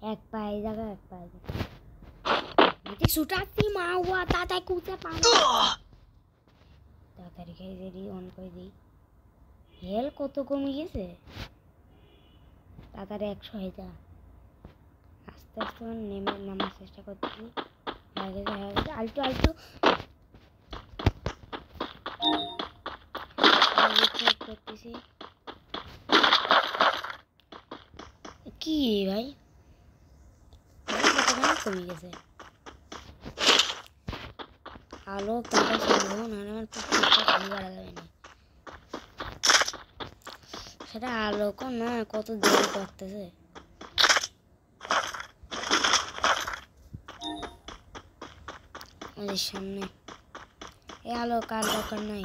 एक पाए जाएगा एक पाए मुझे सुटाती माँ हुआ ताता कूदे पानी तातारी खाई दे रही ऑन कर दी हेल को तो कमी गए तातारी 100 है जा आस्ते आस्ते मैं नेमे नमाज चेष्टा करती हूँ आगे आल्टो आल्टो करती सी की भाई কমে গেছে আলো তাটা সম্ভব না আমার প্রত্যেকটা কমে বাড়া যাবে না সেটা আলো কোন না কত দেরি করতেছে আমাদের সামনে এই আলো কার দরকার নাই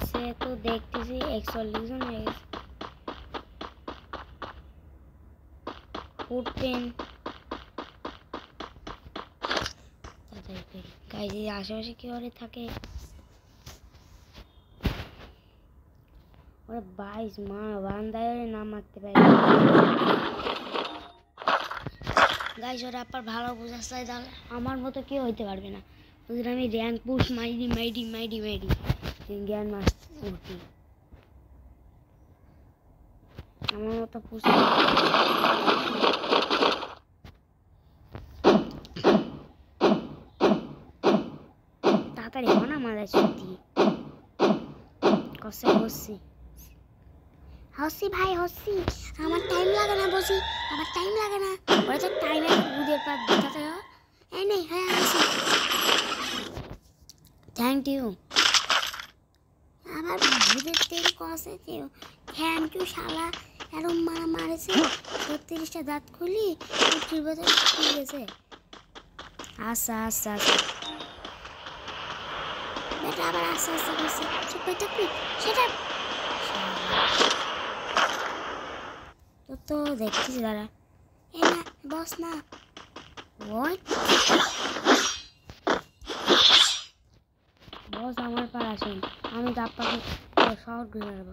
से तो देखते सी 140 जन है फुट पेन गाइस ये आशे-पाशे की और থাকে और 22 मार বান্দায় নাম মারতে পারে গাইস ওরা আবার ভালো বুঝাচ্ছে তাহলে আমার মতো কেউ হইতে পারবে না ওদের আমি র‍্যাঙ্ক পুশ মাইডি ज्ञान मास्टर उठी আমার তো পুষ তাড়াতাড়ি বানা মারা ছুটি কষ্ট হচ্ছে হসি ভাই হসি আমার টাইম লাগে না বসি আমার টাইম লাগে না ওরা তো টাইমে বুদের পর দিতে হয় এই নেই হ্যাঁ হসি থ্যাংক ইউ আবার বুদের তেল কষে কেউ থ্যাংক ইউ শালা এরম মারা মারেছে 36টা দাঁত খুলি 50 বছর ঠিক গেছে আচ্ছা আচ্ছা আচ্ছা বেটা আবার আচ্ছা আচ্ছা করছে চুপ থাকবি সেটা তো দেখছিস দাঁড়া এ না বস না ওই বস আমার পার আসেন আমি তো আপনাকে শহর ঘুরে বেড়াবো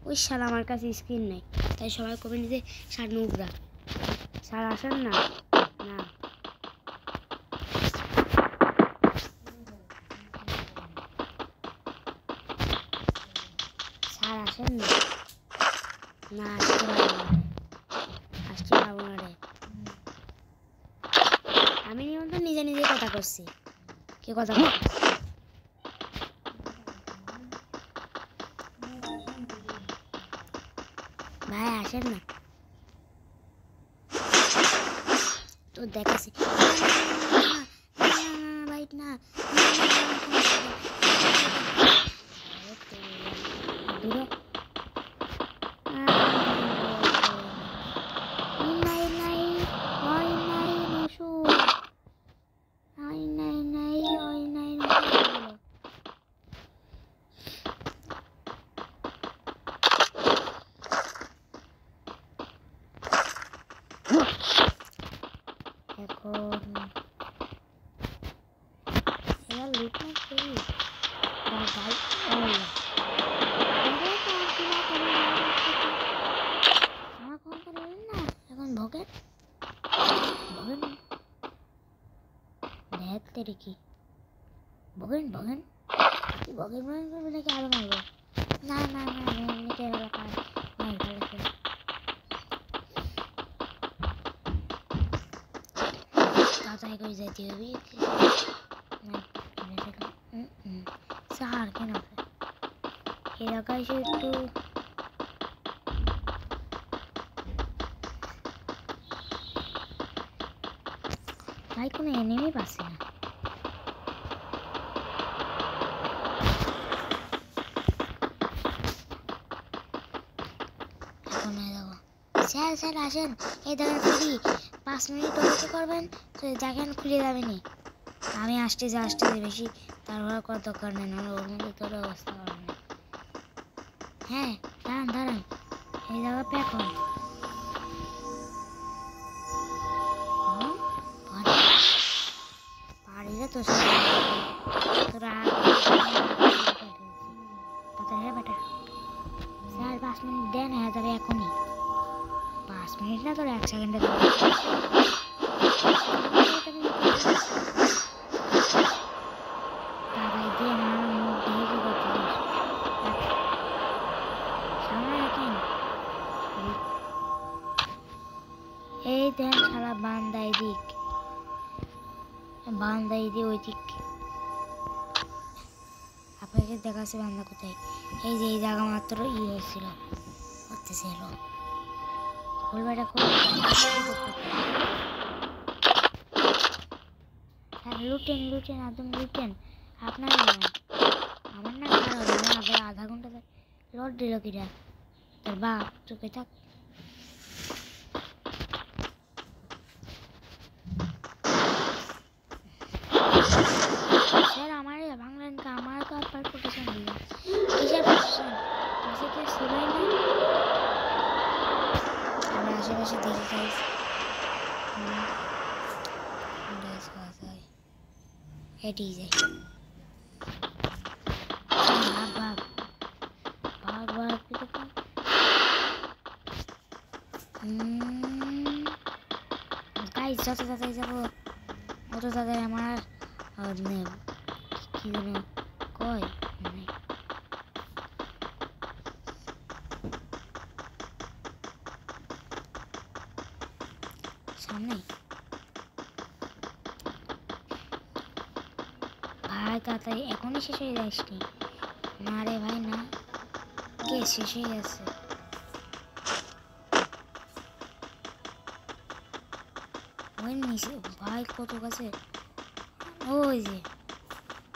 ওই স্যার আমার কাছে স্ক্রিন নেই তাই সবাই কমেন্ট দিতে স্যার নুবরা স্যার আসেন না না স্যার আসেন না না আসতে পারবো না রে আমি নিয়ন্ত্রণ নিজে নিজে কথা করছি কে কথা বল ভাই আসেন না তো দেখাছি ভাই না কি বগেন বগেন বগেন বগেন নাকি আরো মারবো না না না নিতে হলো কাজ মার ফেলেছে করে যেতে হবে সার কেন এলাকায় এসে একটু ভাই কোনো এনিমি পাচ্ছে না এখন দেখো স্যার স্যার আসেন এই দেখেন ফ্রি 5 মিনিট অপেক্ষা করবেন তো দেখেন খুলে যাবেনি আমি আসতেছি বেশি তারপর কত দরকার নেই না ওর মধ্যে তোর অবস্থা করার নেই হ্যাঁ দাঁড়ান এই জায়গা প্যাক হন পারিলে তো তোরা তাড়াতাড়ি বেটা স্যার 5 মিনিট দেন হয়ে যাবে এখনই 5 মিনিট না তোর 1 সেকেন্ডে দাদাই দিয়ে আমার মুখ ঢেকে করতেছিস সামনে রাখেন এই দেন শালা বান্দাই দিক ওই দিক আপনাকে দেখাচ্ছে বান্দা কোথায় এই যে এই জায়গা মাত্র হয়েছিল করতেছিল খুলবাটা লুটেন একদম লুটেন আপনার আমার না আবার আধা ঘন্টা লট দিল কিরা তোর বাপ চুপে থাক স্যার আমার বাংলাদেশ আমার তো আপনার প্রোটেকশন দিল কিসের প্রোটেকশন কি সিলাই না আমরা আশেপাশে দেখে যাই এটি যাই গাইস যত তাড়াতাড়ি যাবো অত তাড়াতাড়ি আমার কি যেন কয় মানে সামনে ভাই তাড়াতাড়ি এখনই শেষ হয়ে যাসনি না রে ভাই না কে শেষ হয়ে গেছে ওই নিচে ভাই কত কাছে ওই যে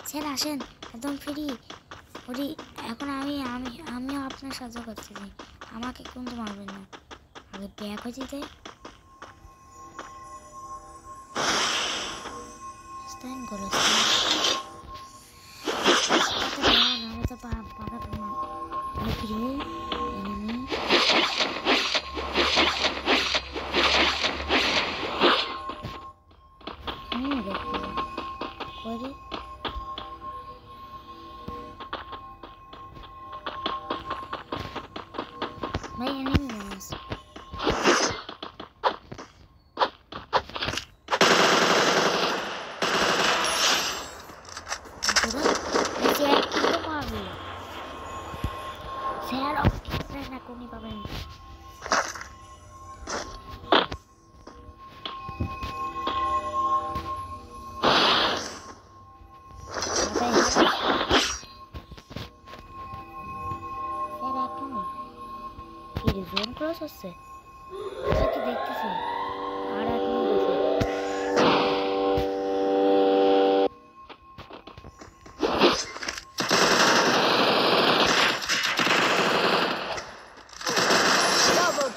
স্যার আসেন একদম ফ্রি ওরি এখন আমিও আপনার সাহায্য করতেছি আমাকে কিন্তু মারবেন না আগে ব্যাক হয়ে যেতে স্ট্যান্ড করো ভাই এনিমি মানুষ স্যার না কোনি পাবেন জোন ক্রস হচ্ছে কি দেখতেছি আর এক মিনিট আছে double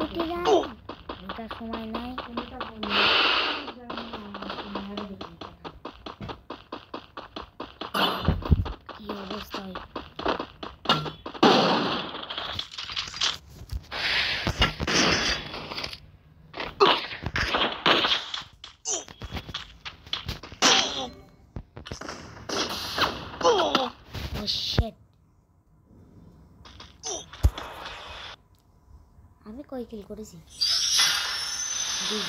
kill সময় নাই কি অবস্থা কই কিল করেছি? 2।